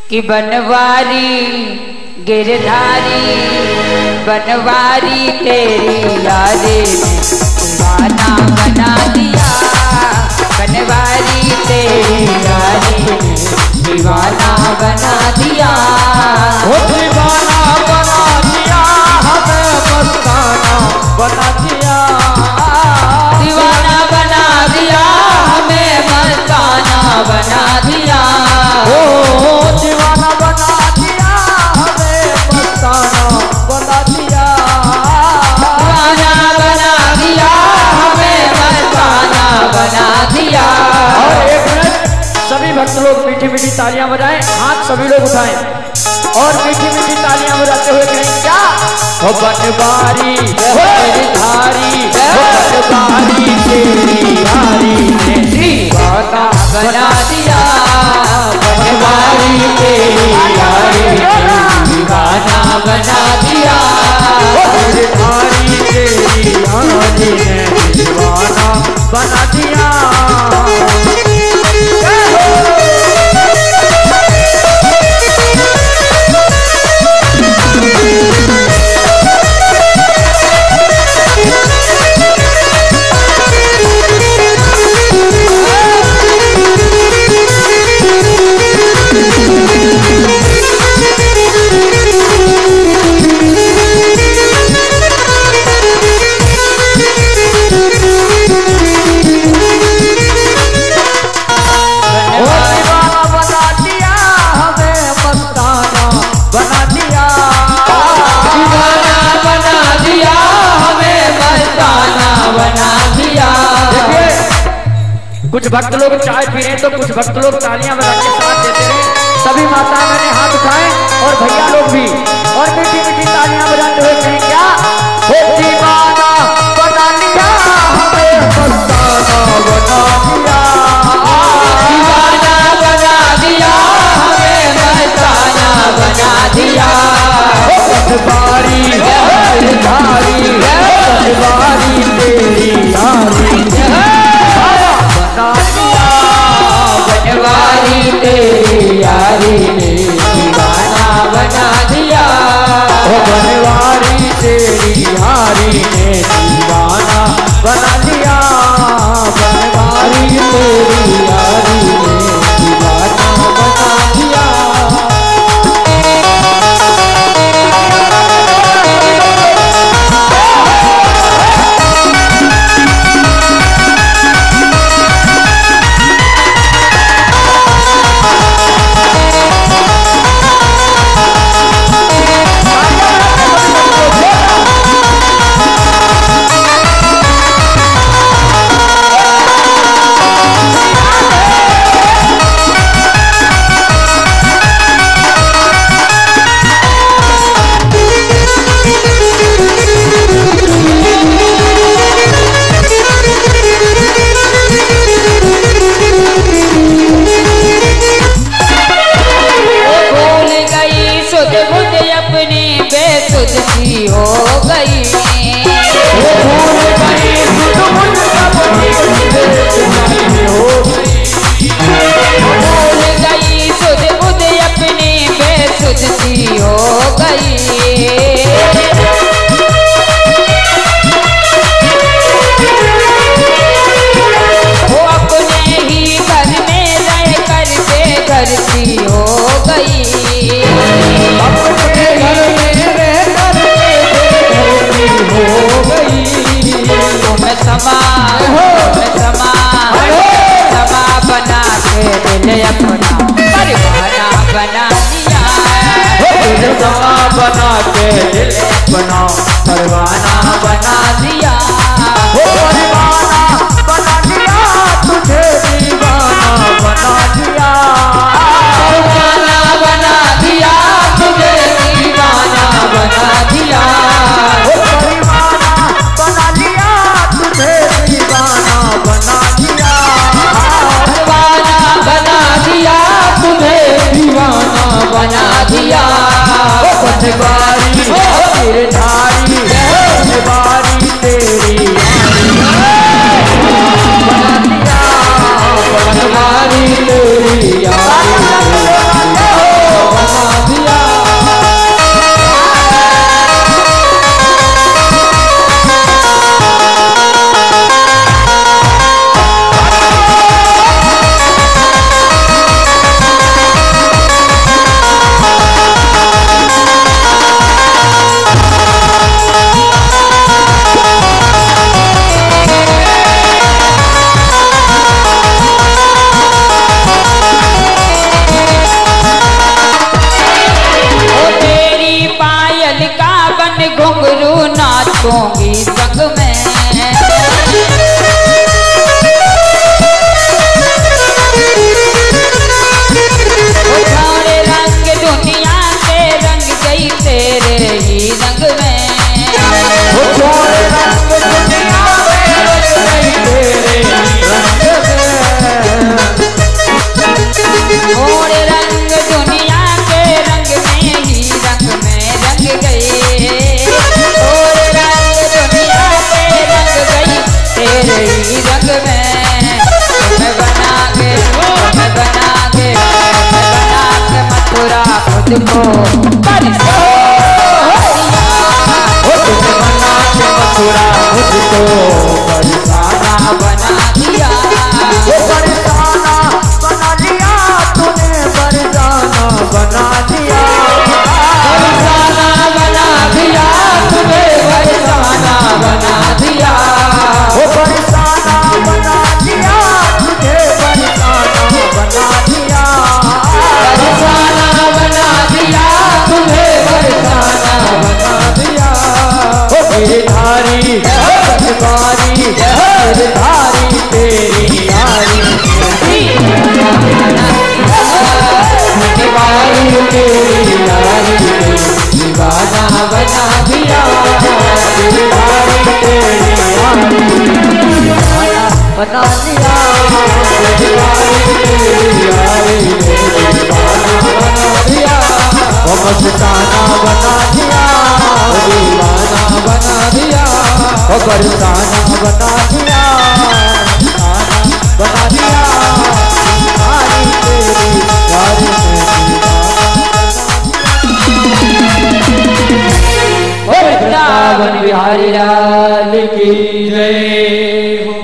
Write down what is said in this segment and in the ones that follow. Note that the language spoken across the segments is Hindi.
कि बनवारी गिरधारी बनवारी तेरी यारी ने दीवाना बना दिया। बनवारी तेरी यारी ने दीवाना बना दिया। वो दीवाना बना दिया हमें मस्ताना बना दिया। दीवाना बना दिया हमें मस्ताना बना दिया। ओ दीवाना बना दिया हमें मस्ताना बना दिया। दीवाना बना दिया हमें मस्ताना बना दिया। और एक मिनट सभी भक्त लोग मीठी मीठी तालियां बजाएं, हाथ सभी लोग उठाएं और मीठी मीठी तालियां बजाते हुए कहें क्या? हो बनवारी गिरधारी बनवारी तेरी यारी ने दीवाना बना दिया। बनवारी तेरी यारी ने दीवाना बना दिया। गिरधारी तेरी यारी ने दीवाना बना दिया। कुछ भक्त लोग चाय पी रहे हैं तो कुछ भक्त लोग तालियां बजा के साथ देते रहे। सभी माताएं मैंने हाथ उठाए और भैया लोग भी और मीठी मीठी तालियां बजाते हुए कहें क्या? हो दीवाना बना दिया हमें मस्ताना बना दिया। दीवाना बना दिया हमें मस्ताना बना दिया। बनवारी गिरधारी बनवारी तेरी यारी बनवारी तेरी यारी ने दीवाना बना दिया। बनवारी तेरी यारी ने दीवाना बना दिया। बनवारी तेरी यारी ने दीवाना बना दिया। बना के दिल अपना परवाना बना दिया। परवाना बना दिया तुझे दीवाना बना दिया। परवाना बना दिया तुझे दीवाना बना दिया। परवाना बना दिया तुझे दीवाना बना दिया। परवाना बना दिया तुझे दीवाना बना दिया। बनवारी गिरधारी बनवारी तेरी बना दिया। बनवारी तेरी यारी मुझको बरसा दिया। तुम बना के मथुरा मुझको बरसाना बना दिया। बरसाना बना दिया तूने, बरसाना बना दिया। बरसाना बना दिया तुझे, बरसाना बना दिया। बरसाना बना दिया तुझे, बरसाना बना दिया। बरसाना बना दिया तुझे, बरसाना बना दिया। गिरधारी गिरधारी गिरधारी तेरी यारी, दीवारी तेरी यारी दीवाना बना दिया। गिरधारी तेरी यारी बना दिया। दीवारी तेरी यारी दीवाना बना दिया। मस्ताना बना दिया, दीवाना बना दिया। बरसाना बना दिया, बना दिया। यारी तेरी यारी वृंदावन बिहारी लाल की जय हो।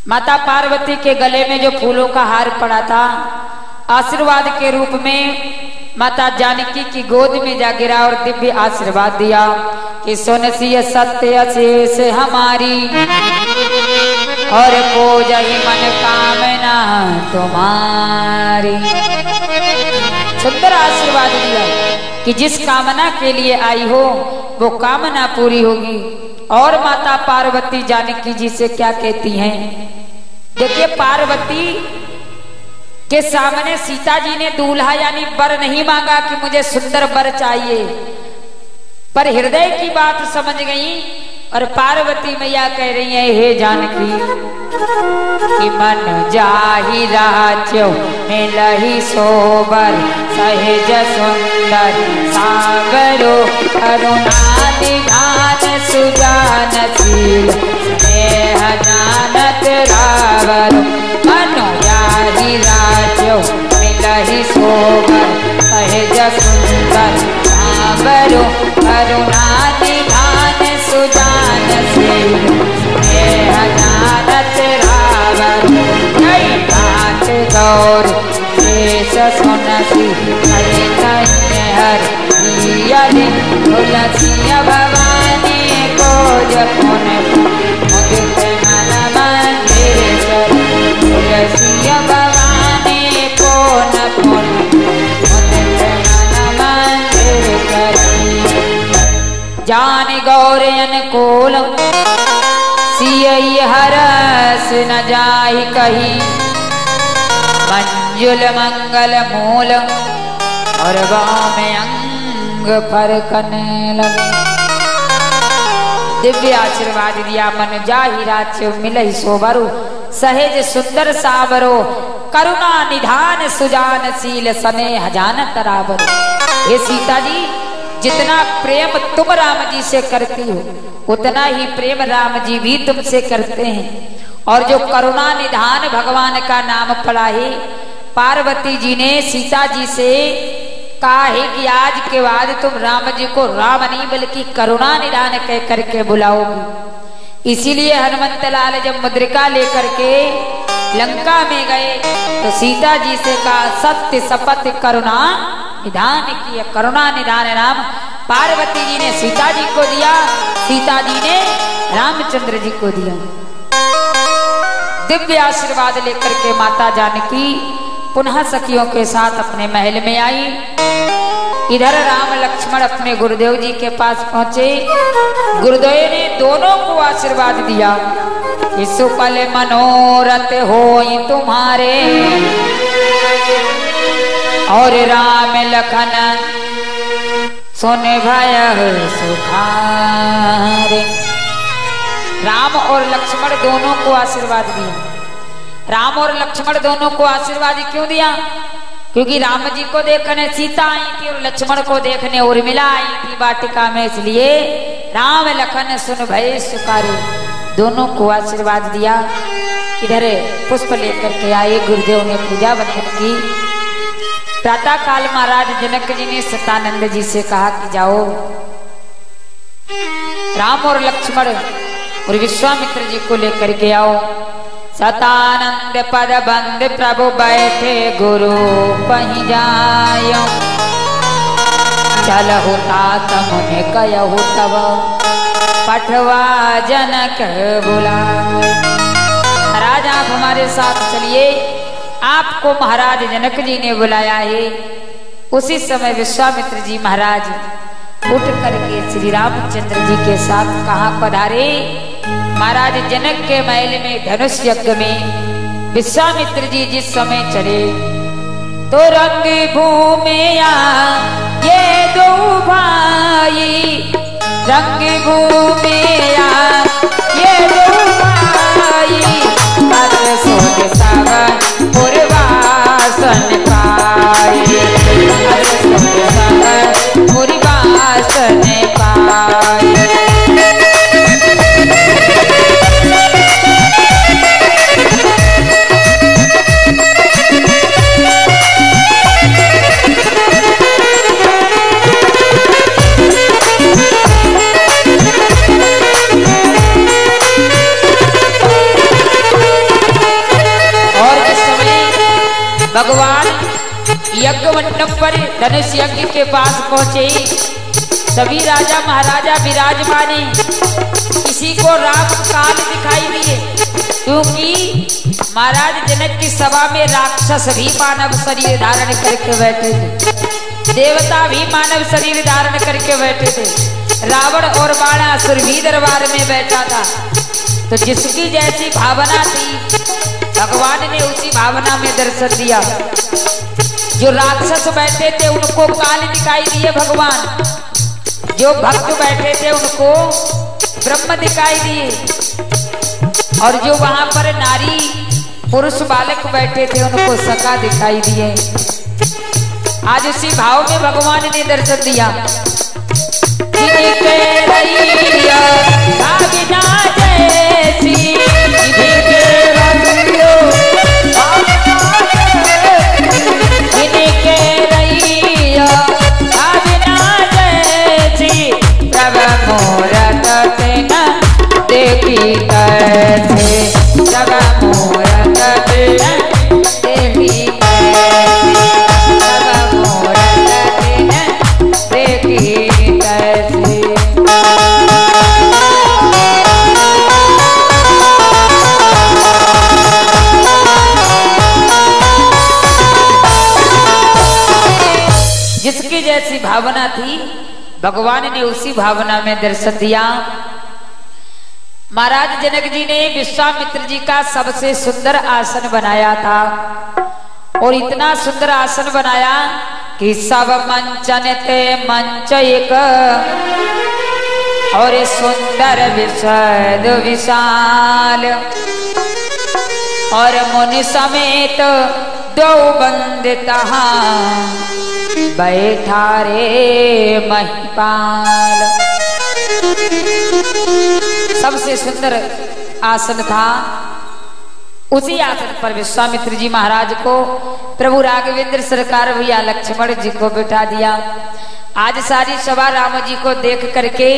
माता पार्वती के गले में जो फूलों का हार पड़ा था, आशीर्वाद के रूप में माता जानकी की गोद में जा गिरा और दिव्य आशीर्वाद दिया कि सुनसी सत्य शेष हमारी और पूजहि मन कामना तुम्हारी। सुंदर आशीर्वाद दिया कि जिस कामना के लिए आई हो वो कामना पूरी होगी। और माता पार्वती जानकी जी से क्या कहती हैं, देखिए पार्वती के सामने सीता जी ने दूल्हा यानी वर नहीं मांगा कि मुझे सुंदर वर चाहिए, पर हृदय की बात समझ गई और पार्वती मैया कह रही है, हे जानकी कि मन जाहि राज्यो मिलहि सोबर सहज सुंदर सागरो करुणा निधान सुजान शील स्नेह जानत रावर। मनु जाहि राज्यो मिलहि सोबर सहज सुंदर सागरो करुणा निधान सुजान शील स्नेह जानत रावर। कई बात गौर शेष सुनसी कई हर यदि तुलसी भवानी को जपुन मुदित मन मंदिर कर। तुलसी भवानी को न पुन मुदित मन मंदिर कर। जान गौर अनुकूल सियई हरस न जाहि कही। मंजुल मंगल मूल और वाम अंग फरकने लगे। दिव्य आशीर्वाद दिया, मन जाहि राज्य मिलहि सोबरु सहेज सुंदर सावरो करुणा निधान सुजान शील स्नेह जानत रावरो। हे सीता जी, जितना प्रेम तुम राम जी से करती हो उतना ही प्रेम राम जी भी तुमसे करते हैं। और जो करुणा निधान भगवान का नाम पड़ा है, पार्वती जी ने सीता जी से कहा है कि आज के बाद तुम राम जी को राम नहीं बल्कि करुणा निधान कह करके बुलाओगी। इसीलिए हनुमंत लाल जब मुद्रिका लेकर के लंका में गए तो सीता जी से कहा सत्य शपथ करुणा निधान की। करुणा निधान नाम पार्वती जी ने सीता जी को दिया, सीता जी ने रामचंद्र जी को दिया। दिव्य आशीर्वाद लेकर के माता जानकी पुनः सखियों के साथ अपने महल में आई। इधर राम लक्ष्मण अपने गुरुदेव जी के पास पहुंचे। गुरुदेव ने दोनों को आशीर्वाद दिया कि सुकल मनोरथ होई तुम्हारे और राम लखन सुन भय सुखारे। राम और लक्ष्मण दोनों को आशीर्वाद दिया। राम और लक्ष्मण दोनों को आशीर्वाद क्यों दिया? क्योंकि राम जी को देखने सीता आई थी और लक्ष्मण को देखने उर्मिला आई थी वाटिका में, इसलिए राम लखन सुन भय सुखारे दोनों को आशीर्वाद दिया। इधर पुष्प लेकर के आए, गुरुदेव ने पूजा वंदन की। प्रातः काल महाराज जनक जी ने सतानंद जी से कहा कि जाओ राम और लक्ष्मण और विश्वामित्र जी को लेकर के आओ। सतानंद पद बंद प्रभु बैठे गुरु पही जायो, चलहु तात मुनि कहु तब पठवा जनक बुलाए। महाराज आप हमारे साथ चलिए, आपको महाराज जनक जी ने बुलाया है। उसी समय विश्वामित्र जी महाराज उठ करके श्री रामचंद्र जी के साथ कहाँ पधारे? महाराज जनक के महल में धनुष यज्ञ में विश्वामित्र जी जिस समय चले तो रंग भूमिया ये दो भाई, रंग भूमिया ये दो भाई, सोने सावन पूर्वासन पाए, सोने सावन पूर्वासन पाए। भगवान यज्ञ मंडप पर धनुष यज्ञ के पास पहुंचे, सभी राजा महाराजा विराजमान, किसी को राम काल दिखाई दिए, क्योंकि महाराज जनक की सभा में राक्षस भी मानव शरीर धारण करके बैठे थे, देवता भी मानव शरीर धारण करके बैठे थे, रावण और बाणासुर भी दरबार में बैठा था। तो जिसकी जैसी भावना थी भगवान ने उसी भावना में दर्शन दिया। जो राक्षस बैठे थे उनको काल दिखाई दिए भगवान, जो भक्त बैठे थे उनको ब्रह्म दिखाई दिए, और जो वहां पर नारी पुरुष बालक बैठे थे उनको सखा दिखाई दिए। आज उसी भाव में भगवान ने दर्शन दिया। देखी कैसे जब मूरत देखी जब मूरत देखी कैसे। जिसकी जैसी भावना थी भगवान ने उसी भावना में दर्शन दिया। महाराज जनक जी ने विश्वामित्र जी का सबसे सुंदर आसन बनाया था, और इतना सुंदर आसन बनाया कि सब मंचन ते मंच एक, और सुंदर विशद विशाल, और मुनि समेत दो बंद तहां बैठा रे महिपाल। सबसे सुंदर आसन था। उसी आसन पर विश्वामित्र जी महाराज को प्रभु राघवेंद्र सरकार भैया लक्ष्मण जी को बिठा दिया। आज सारी सभा राम जी को देख करके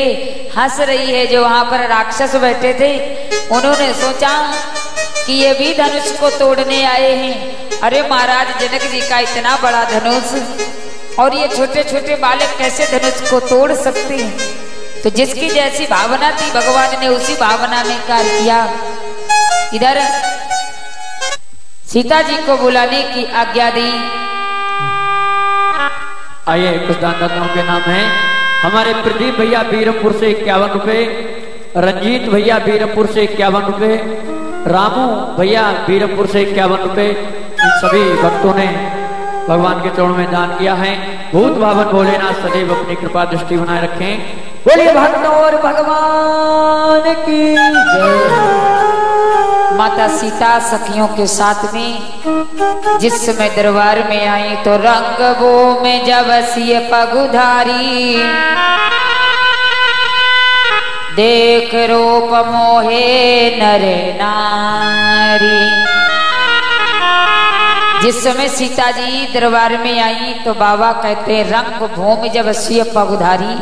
हंस रही है। जो वहां पर राक्षस बैठे थे उन्होंने सोचा कि ये भी धनुष को तोड़ने आए हैं। अरे महाराज जनक जी का इतना बड़ा धनुष, और ये छोटे छोटे बालक कैसे धनुष को तोड़ सकते हैं। तो जिसकी जैसी भावना थी भगवान ने उसी भावना में कार्य किया। इधर सीता जी को बुलाने की आज्ञा दी। आइए कुछ दानदाताओं के नाम है। हमारे प्रदीप भैया बीरमपुर से 51 रुपए, रंजीत भैया बीरमपुर से 51 रुपए, रामू भैया बीरमपुर से 51 रुपए। इन सभी भक्तों ने भगवान के चरणों में दान किया है। भूत भावन भोलेनाथ सदैव अपनी कृपा दृष्टि बनाए रखें। बोलिए भक्तों और भगवान की जय। माता सीता सखियों के साथ में जिस समय दरबार में आई तो रंग वो में जब सिय पगुधारी, देख रूप मोहे नर नारी। जिस समय सीता जी दरबार में आई तो बाबा कहते रंग भूमि जब सिय पगुधारी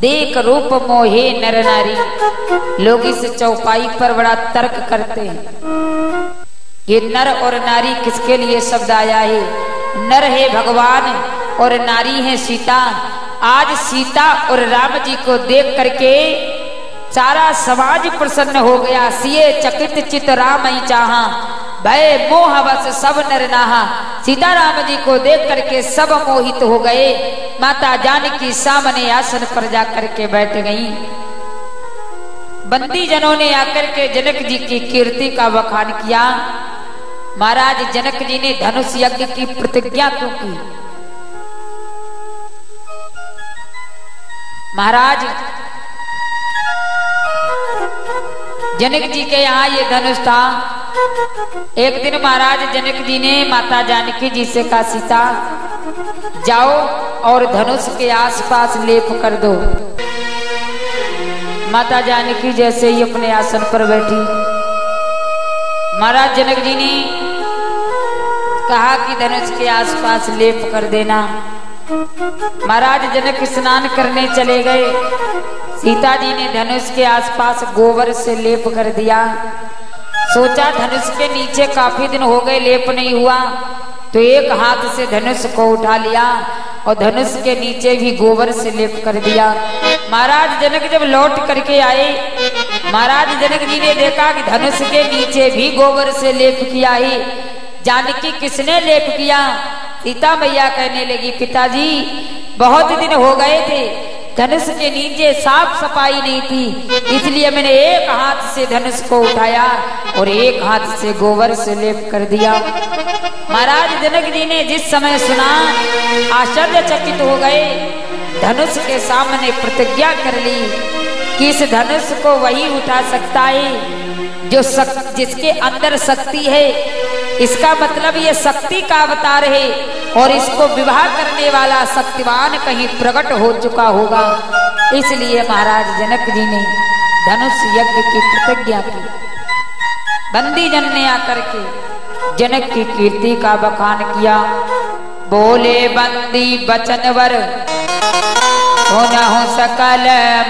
देख रूप मोहे नर नारी। लोग इस चौपाई पर बड़ा तर्क करते हैं। ये नर और नारी किसके लिए शब्द आया है? नर है भगवान और नारी है सीता। आज सीता और राम जी को देख करके सारा समाज प्रसन्न हो गया। सिए चकित चित राम ही चाहा भय मोह बस सब नर नाहा। सीता राम जी को देख करके सब मोहित हो गए। माता जानकी सामने आसन पर जाकर के बैठ गई। बंदी जनों ने आकर के जनक जी की कीर्ति का बखान किया। महाराज जनक जी ने धनुष यज्ञ की प्रतिज्ञा क्यों की? महाराज जनक जी के यहाँ ये धनुष था। एक दिन महाराज जनक जी ने माता जानकी जी से कहा सीता जाओ और धनुष के आसपास लेप कर दो। माता जानकी जैसे ही अपने आसन पर बैठी, महाराज जनक जी ने कहा कि धनुष के आसपास लेप कर देना। महाराज जनक स्नान करने चले गए। सीता जी ने धनुष के आसपास गोबर से लेप कर दिया। सोचा धनुष के नीचे काफी दिन हो गए लेप नहीं हुआ, तो एक हाथ से धनुष को उठा लिया और धनुष के नीचे भी गोबर से लेप कर दिया। महाराज जनक जब लौट करके आए, महाराज जनक जी ने देखा कि धनुष के नीचे भी गोबर से लेप किया ही। जानकी किसने लेप किया? सीता मैया कहने लगी पिताजी बहुत दिन हो गए थे, धनुष के नीचे साफ सफाई नहीं थी, इसलिए मैंने एक हाथ से धनुष को उठाया और एक हाथ से गोबर से लेप कर दिया। महाराज जनक जी ने जिस समय सुना आश्चर्यचकित हो गए। धनुष के सामने प्रतिज्ञा कर ली कि इस धनुष को वही उठा सकता है जो जिसके अंदर शक्ति है। इसका मतलब ये शक्ति का अवतार है और इसको विवाह करने वाला शक्तिवान कहीं प्रकट हो चुका होगा। इसलिए महाराज जनक जी ने धनुष यज्ञ की प्रतिज्ञा की। बंदी जन ने आकर के जनक की कीर्ति का बखान किया। बोले बंदी बचनवर हो सकल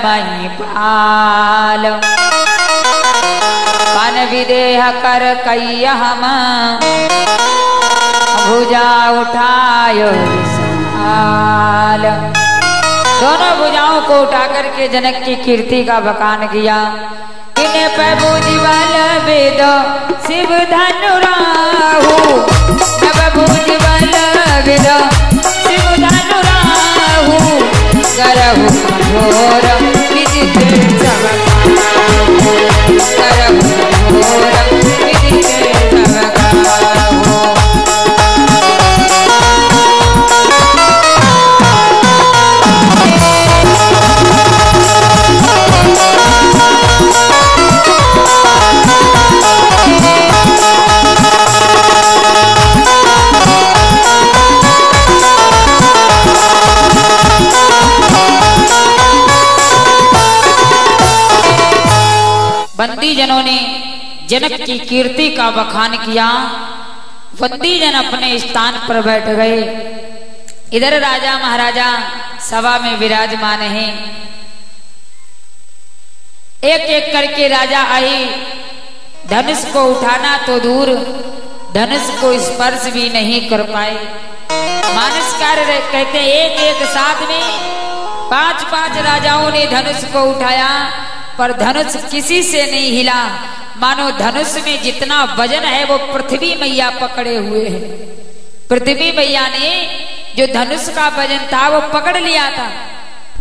महिपाल, मन विदेह कर कई हम भुजा उठायो साल। दोनों भुजाओं को उठा करके जनक की कीर्ति का बखान किया। इन्हें प्रभु जीवल वेद शिव धनु राहु, प्रभु जीवल वेद शिव धनु राहु, करहु कठोर विदित सबकाहु, करहु कठोर विदित सबकाहु। बंदी जनों ने जनक की कीर्ति का बखान किया। बंदी जन अपने स्थान पर बैठ गए। इधर राजा महाराजा सभा में विराजमान हैं। एक एक करके राजा आए। धनुष को उठाना तो दूर, धनुष को स्पर्श भी नहीं कर पाए। मानसकार कहते हैं एक एक साथ में 5-5 राजाओं ने धनुष को उठाया, पर धनुष किसी से नहीं हिला। मानो धनुष में जितना वजन है वो पृथ्वी मैया पकड़े हुए हैं। पृथ्वी मैया ने जो धनुष का वजन था वो पकड़ लिया था,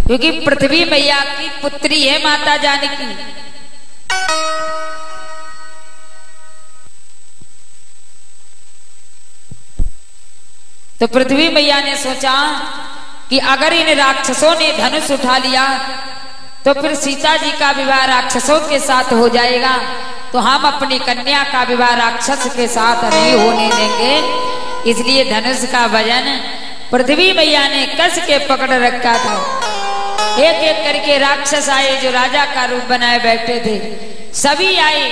क्योंकि पृथ्वी मैया की पुत्री है माता जानकी। तो पृथ्वी मैया ने सोचा कि अगर इन राक्षसों ने धनुष उठा लिया तो फिर सीता जी का विवाह राक्षसों के साथ हो जाएगा, तो हम अपनी कन्या का विवाह राक्षस के साथ नहीं होने देंगे। इसलिए धनुष का वजन पृथ्वी मैया ने कस के पकड़ रखा था। एक एक करके राक्षस आए जो राजा का रूप बनाए बैठे थे। सभी आए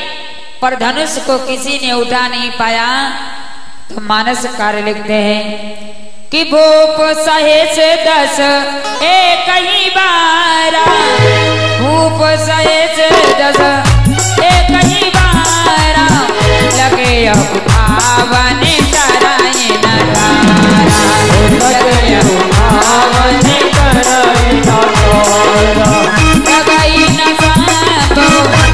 पर धनुष को किसी ने उठा नहीं पाया। तो मानस कार्य लिखते हैं कि भूप सहेस 10 एक ही बारा, भूप सहेस 10 एक ही बारा, लगे उठावन कराए नगारा, लगे उठावन कराए नगारा, लगाई न सांप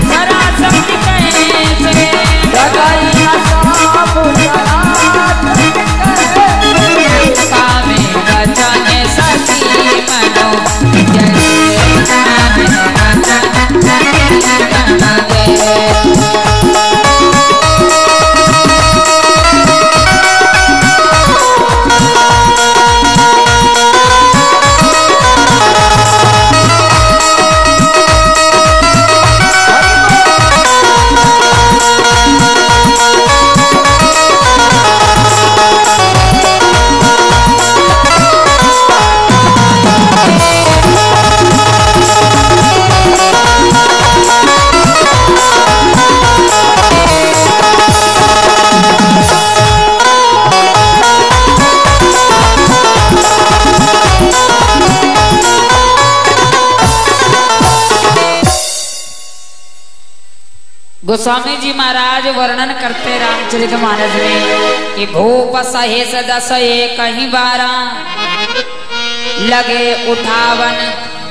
सरा शक्ति कैसे, लगाई न सांप कामे बचने सती मनो जय कामे गोस्वामी जी महाराज वर्णन करते रामचरितमानस में कि भूप सहेस 10 एक ही बारा, लगे उठावन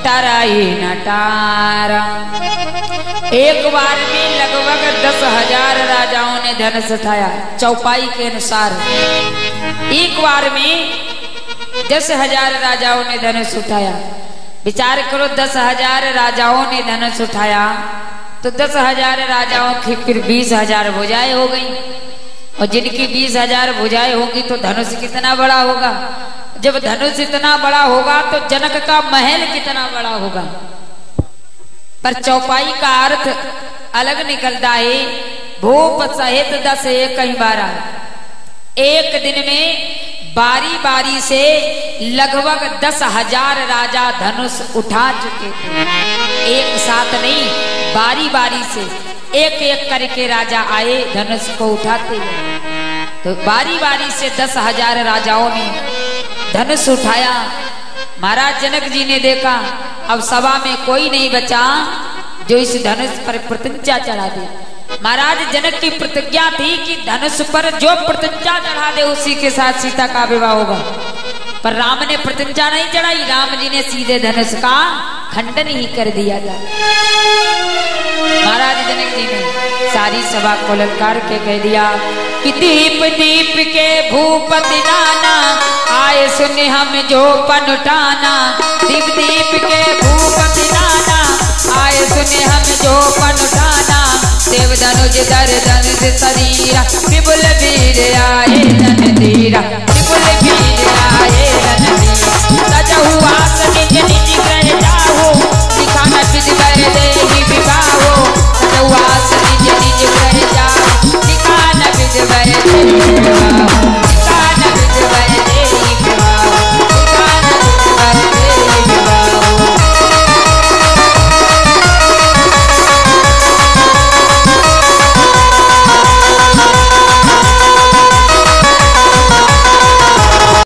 टराई नटारा। एक बार में लगभग 10,000 राजाओं ने धनुष उठाया। चौपाई के अनुसार एक बार में 10,000 राजाओं ने धनुष उठाया। विचार करो, 10,000 राजाओं ने धनुष उठाया तो 10,000 राजाओं की फिर 20,000 भुजाएं हो गई, और जिनकी 20,000 भुजाएं होंगी तो धनुष कितना बड़ा होगा। जब धनुष इतना बड़ा होगा तो जनक का महल कितना बड़ा होगा। पर चौपाई का अर्थ अलग निकलता है। भूप सहित 10 एक ही बारा, एक दिन में बारी बारी से लगभग 10,000 राजा धनुष उठा चुके थे। एक साथ नहीं, बारी बारी से एक एक करके राजा आए धनुष को उठाते गए। तो बारी बारी से 10,000 राजाओं ने धनुष उठाया। महाराज जनक जी ने देखा अब सभा में कोई नहीं बचा जो इस धनुष पर प्रतिज्ञा चढ़ा दे। महाराज जनक की प्रतिज्ञा थी कि धनुष पर जो प्रतिज्ञा चढ़ा दे उसी के साथ सीता का विवाह होगा। पर राम ने प्रतिज्ञा नहीं चढ़ाई, राम जी ने सीधे धनुष का खंडन ही कर दिया था। महाराज जनक जी ने सारी सभा को ललकार के कह दिया कि दीप दीप के भूपति नाना, आए सुने हम जो पन उठाना। दीप दीप के भूपति नाना, आए सुने हम जो पन उठाना। देव धनुज धर धनुष शरीर विपुल वीर आए,